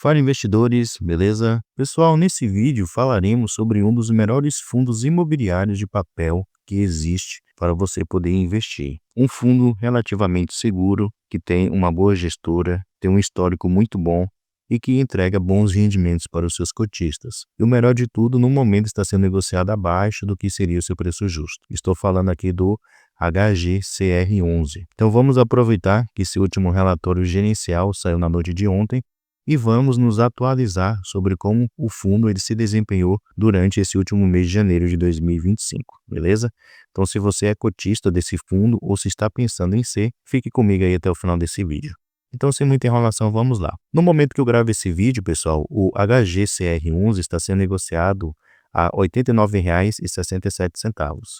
Fala investidores, beleza? Pessoal, nesse vídeo falaremos sobre um dos melhores fundos imobiliários de papel que existe para você poder investir. Um fundo relativamente seguro, que tem uma boa gestora, tem um histórico muito bom e que entrega bons rendimentos para os seus cotistas. E o melhor de tudo, no momento está sendo negociado abaixo do que seria o seu preço justo. Estou falando aqui do HGCR11. Então vamos aproveitar que esse último relatório gerencial saiu na noite de ontem e vamos nos atualizar sobre como o fundo ele se desempenhou durante esse último mês de janeiro de 2025, beleza? Então, se você é cotista desse fundo ou se está pensando em ser, fique comigo aí até o final desse vídeo. Então, sem muita enrolação, vamos lá. No momento que eu gravo esse vídeo, pessoal, o HGCR11 está sendo negociado a R$ 89,67.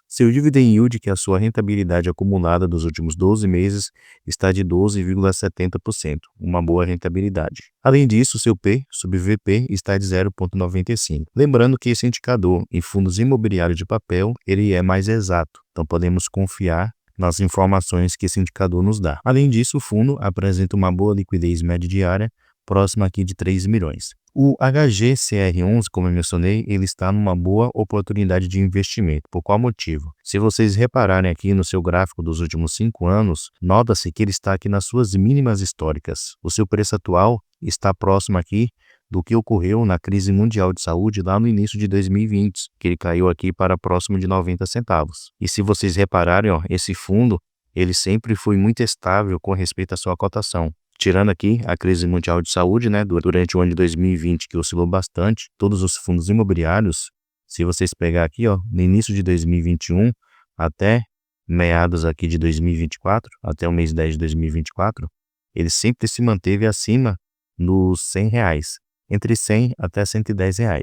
Seu dividend yield, que é a sua rentabilidade acumulada dos últimos 12 meses, está de 12,70%, uma boa rentabilidade. Além disso, seu P sobre VP está de 0,95. Lembrando que esse indicador em fundos imobiliários de papel, ele é mais exato, então podemos confiar nas informações que esse indicador nos dá. Além disso, o fundo apresenta uma boa liquidez média diária, próxima aqui de 3 milhões. O HGCR11, como eu mencionei, ele está numa boa oportunidade de investimento. Por qual motivo? Se vocês repararem aqui no seu gráfico dos últimos 5 anos, nota-se que ele está aqui nas suas mínimas históricas. O seu preço atual está próximo aqui do que ocorreu na crise mundial de saúde lá no início de 2020, que ele caiu aqui para próximo de 90 centavos. E se vocês repararem, esse fundo, ele sempre foi muito estável com respeito à sua cotação. Tirando aqui a crise mundial de saúde, durante o ano de 2020, que oscilou bastante, todos os fundos imobiliários, se vocês pegar aqui, no início de 2021 até meados aqui de 2024, até o mês 10 de 2024, ele sempre se manteve acima dos R$100, entre 100 até R$110,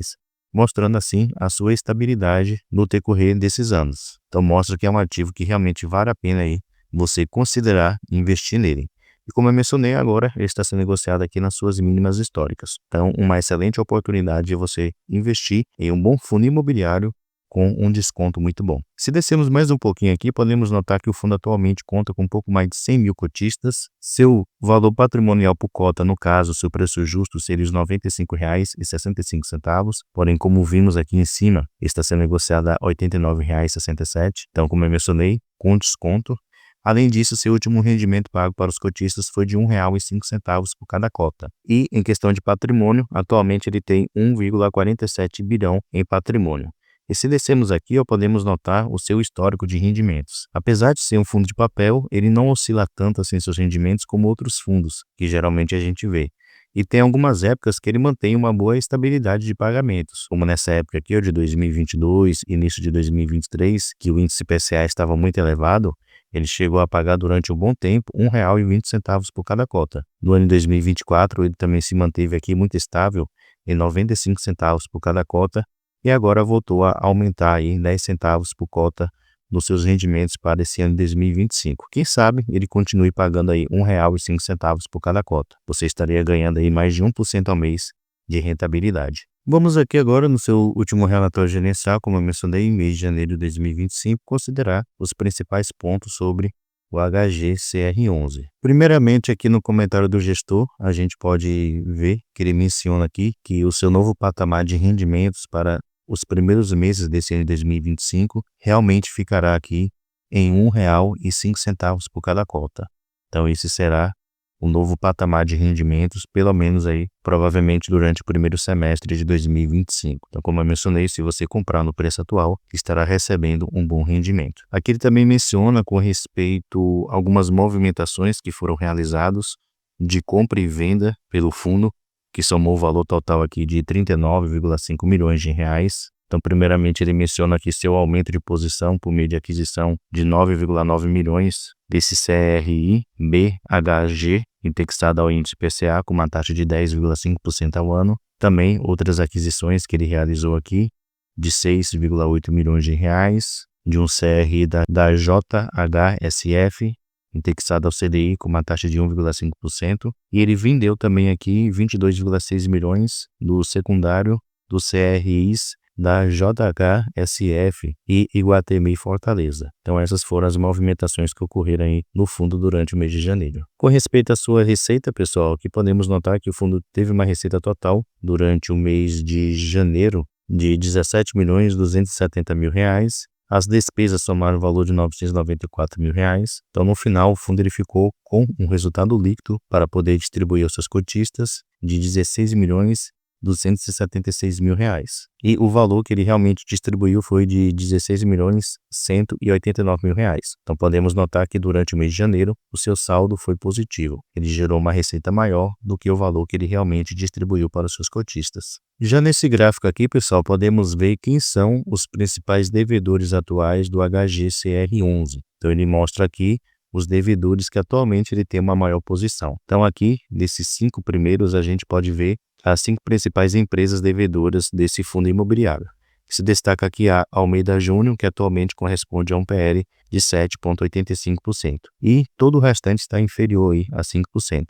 mostrando assim a sua estabilidade no decorrer desses anos. Então mostra que é um ativo que realmente vale a pena aí você considerar investir nele. E como eu mencionei agora, ele está sendo negociado aqui nas suas mínimas históricas. Então, uma excelente oportunidade de você investir em um bom fundo imobiliário com um desconto muito bom. Se descermos mais um pouquinho aqui, podemos notar que o fundo atualmente conta com um pouco mais de 100 mil cotistas. Seu valor patrimonial por cota, no caso, seu preço justo seria os R$ 95,65. Porém, como vimos aqui em cima, está sendo negociado a R$ 89,67. Então, como eu mencionei, com desconto. Além disso, seu último rendimento pago para os cotistas foi de R$ 1,05 por cada cota. E, em questão de patrimônio, atualmente ele tem 1,47 bilhão em patrimônio. E se descermos aqui, podemos notar o seu histórico de rendimentos. Apesar de ser um fundo de papel, ele não oscila tanto assim seus rendimentos como outros fundos, que geralmente a gente vê. E tem algumas épocas que ele mantém uma boa estabilidade de pagamentos, como nessa época aqui, de 2022, início de 2023, que o índice IPCA estava muito elevado, ele chegou a pagar durante um bom tempo R$ 1,20 por cada cota. No ano de 2024, ele também se manteve aqui muito estável em 95 centavos por cada cota e agora voltou a aumentar aí 10 centavos por cota nos seus rendimentos para esse ano de 2025. Quem sabe ele continue pagando aí R$ 1,05 por cada cota. Você estaria ganhando aí mais de 1% ao mês de rentabilidade. Vamos aqui agora no seu último relatório gerencial, como eu mencionei, em mês de janeiro de 2025, considerar os principais pontos sobre o HGCR11. Primeiramente, aqui no comentário do gestor, a gente pode ver que ele menciona aqui que o seu novo patamar de rendimentos para os primeiros meses desse ano de 2025 realmente ficará aqui em R$ 1,05 por cada cota. Então, esse será um novo patamar de rendimentos, pelo menos aí, provavelmente durante o primeiro semestre de 2025. Então, como eu mencionei, se você comprar no preço atual, estará recebendo um bom rendimento. Aqui ele também menciona com respeito a algumas movimentações que foram realizadas de compra e venda pelo fundo, que somou o valor total aqui de R$ 39,5 milhões de reais. Então, primeiramente, ele menciona aqui seu aumento de posição por meio de aquisição de 9,9 milhões desse CRI BHG, indexado ao índice PCA, com uma taxa de 10,5% ao ano. Também outras aquisições que ele realizou aqui, de 6,8 milhões de reais, de um CRI da JHSF, indexado ao CDI, com uma taxa de 1,5%. E ele vendeu também aqui 22,6 milhões do secundário dos CRIs da JHSF e Iguatemi Fortaleza. Então essas foram as movimentações que ocorreram aí no fundo durante o mês de janeiro. Com respeito à sua receita, pessoal, aqui podemos notar que o fundo teve uma receita total durante o mês de janeiro de R$ 17.270.000. As despesas somaram o valor de R$ 994.000. Então, no final, o fundo ele ficou com um resultado líquido para poder distribuir aos seus cotistas de R$ 16.276.000. E o valor que ele realmente distribuiu foi de R$ 16.189.000. Então, podemos notar que durante o mês de janeiro, o seu saldo foi positivo. Ele gerou uma receita maior do que o valor que ele realmente distribuiu para os seus cotistas. Já nesse gráfico aqui, pessoal, podemos ver quem são os principais devedores atuais do HGCR11. Então, ele mostra aqui os devedores que atualmente ele tem uma maior posição. Então, aqui, desses 5 primeiros, a gente pode ver as 5 principais empresas devedoras desse fundo imobiliário. Se destaca aqui a Almeida Júnior, que atualmente corresponde a um PL de 7,85%. E todo o restante está inferior aí a 5%.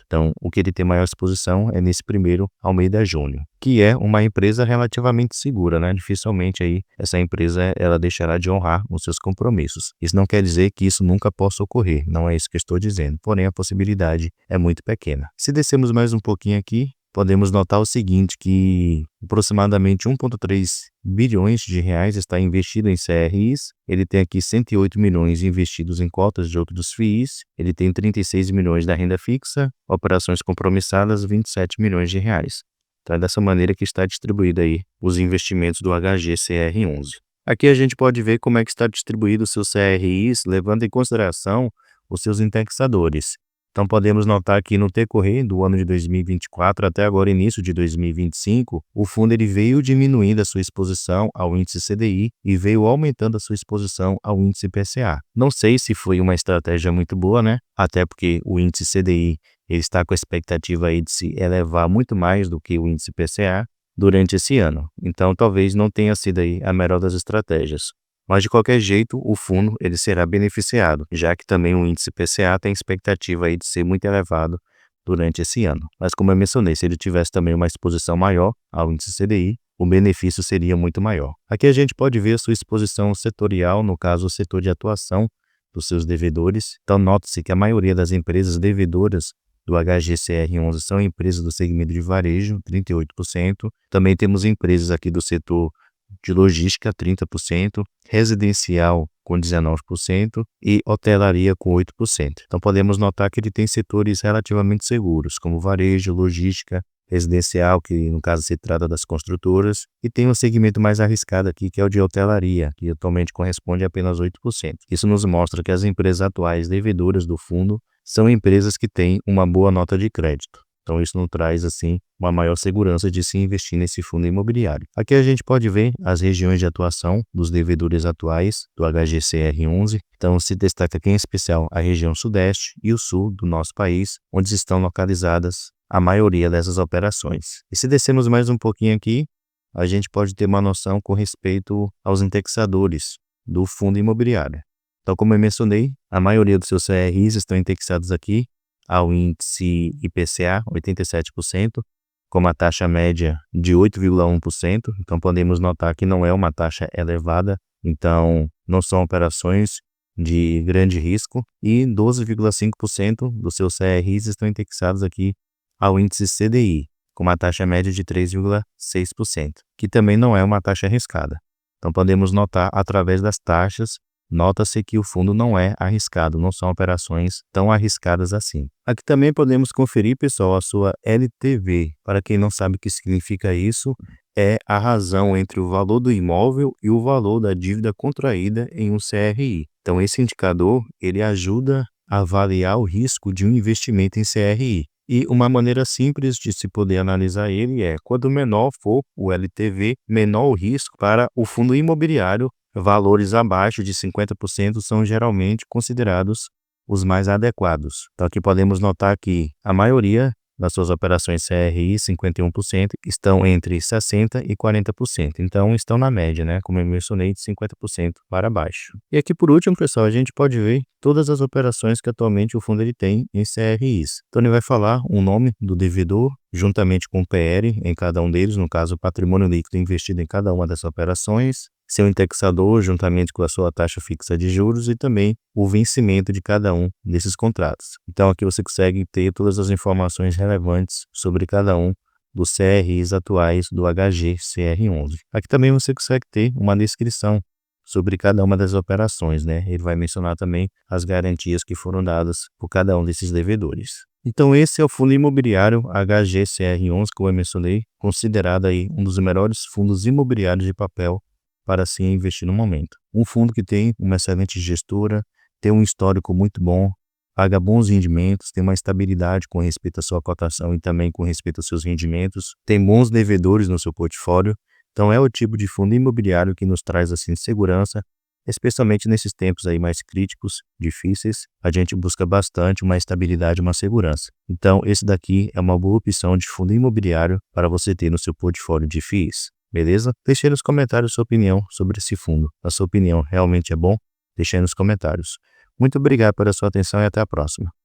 Então, o que ele tem maior exposição é nesse primeiro Almeida Júnior, que é uma empresa relativamente segura, né? Dificilmente aí essa empresa ela deixará de honrar os seus compromissos. Isso não quer dizer que isso nunca possa ocorrer, não é isso que eu estou dizendo. Porém, a possibilidade é muito pequena. Se descermos mais um pouquinho aqui, podemos notar o seguinte, que aproximadamente 1,3 bilhões de reais está investido em CRIs, ele tem aqui 108 milhões investidos em cotas de outros FIIs, ele tem 36 milhões da renda fixa, operações compromissadas 27 milhões de reais. Então é dessa maneira que está distribuído aí os investimentos do HGCR11. Aqui a gente pode ver como é que está distribuído os seus CRIs, levando em consideração os seus indexadores. Então, podemos notar que no decorrer do ano de 2024 até agora início de 2025, o fundo ele veio diminuindo a sua exposição ao índice CDI e veio aumentando a sua exposição ao índice IPCA. Não sei se foi uma estratégia muito boa, né? Até porque o índice CDI ele está com a expectativa aí de se elevar muito mais do que o índice IPCA durante esse ano. Então, talvez não tenha sido aí a melhor das estratégias. Mas, de qualquer jeito, o fundo ele será beneficiado, já que também o índice PCA tem expectativa aí de ser muito elevado durante esse ano. Mas, como eu mencionei, se ele tivesse também uma exposição maior ao índice CDI, o benefício seria muito maior. Aqui a gente pode ver a sua exposição setorial, no caso, o setor de atuação dos seus devedores. Então, note-se que a maioria das empresas devedoras do HGCR11 são empresas do segmento de varejo, 38%. Também temos empresas aqui do setor de logística, 30%, residencial com 19% e hotelaria com 8%. Então, podemos notar que ele tem setores relativamente seguros, como varejo, logística, residencial, que no caso se trata das construtoras, e tem um segmento mais arriscado aqui, que é o de hotelaria, que atualmente corresponde a apenas 8%. Isso nos mostra que as empresas atuais devedoras do fundo são empresas que têm uma boa nota de crédito. Então, isso não traz, assim, uma maior segurança de se investir nesse fundo imobiliário. Aqui a gente pode ver as regiões de atuação dos devedores atuais do HGCR11. Então, se destaca aqui em especial a região sudeste e o sul do nosso país, onde estão localizadas a maioria dessas operações. E se descermos mais um pouquinho aqui, a gente pode ter uma noção com respeito aos indexadores do fundo imobiliário. Então, como eu mencionei, a maioria dos seus CRIs estão indexados aqui ao índice IPCA, 87%, com uma taxa média de 8,1%. Então, podemos notar que não é uma taxa elevada, então não são operações de grande risco. E 12,5% dos seus CRIs estão indexados aqui ao índice CDI, com uma taxa média de 3,6%, que também não é uma taxa arriscada. Então, podemos notar através das taxas, nota-se que o fundo não é arriscado, não são operações tão arriscadas assim. Aqui também podemos conferir, pessoal, a sua LTV. Para quem não sabe o que significa isso, é a razão entre o valor do imóvel e o valor da dívida contraída em um CRI. Então, esse indicador, ele ajuda a avaliar o risco de um investimento em CRI. E uma maneira simples de se poder analisar ele é, quanto menor for o LTV, menor o risco para o fundo imobiliário. Valores abaixo de 50% são geralmente considerados os mais adequados. Então, aqui podemos notar que a maioria nas suas operações CRI, 51%, estão entre 60% e 40%. Então, estão na média, né? Como eu mencionei, de 50% para baixo. E aqui, por último, pessoal, a gente pode ver todas as operações que atualmente o fundo ele tem em CRIs. Então, ele vai falar o nome do devedor, juntamente com o PR em cada um deles, no caso, o patrimônio líquido investido em cada uma dessas operações, seu indexador juntamente com a sua taxa fixa de juros e também o vencimento de cada um desses contratos. Então aqui você consegue ter todas as informações relevantes sobre cada um dos CRIs atuais do HGCR11. Aqui também você consegue ter uma descrição sobre cada uma das operações, né? Ele vai mencionar também as garantias que foram dadas por cada um desses devedores. Então esse é o fundo imobiliário HGCR11 que eu mencionei, considerado aí um dos melhores fundos imobiliários de papel para se investir no momento. Um fundo que tem uma excelente gestora, tem um histórico muito bom, paga bons rendimentos, tem uma estabilidade com respeito à sua cotação e também com respeito aos seus rendimentos, tem bons devedores no seu portfólio. Então é o tipo de fundo imobiliário que nos traz assim segurança, especialmente nesses tempos aí mais críticos, difíceis, a gente busca bastante uma estabilidade e uma segurança. Então esse daqui é uma boa opção de fundo imobiliário para você ter no seu portfólio de FIIs. Beleza? Deixe aí nos comentários sua opinião sobre esse fundo. A sua opinião realmente é bom? Deixe aí nos comentários. Muito obrigado pela sua atenção e até a próxima.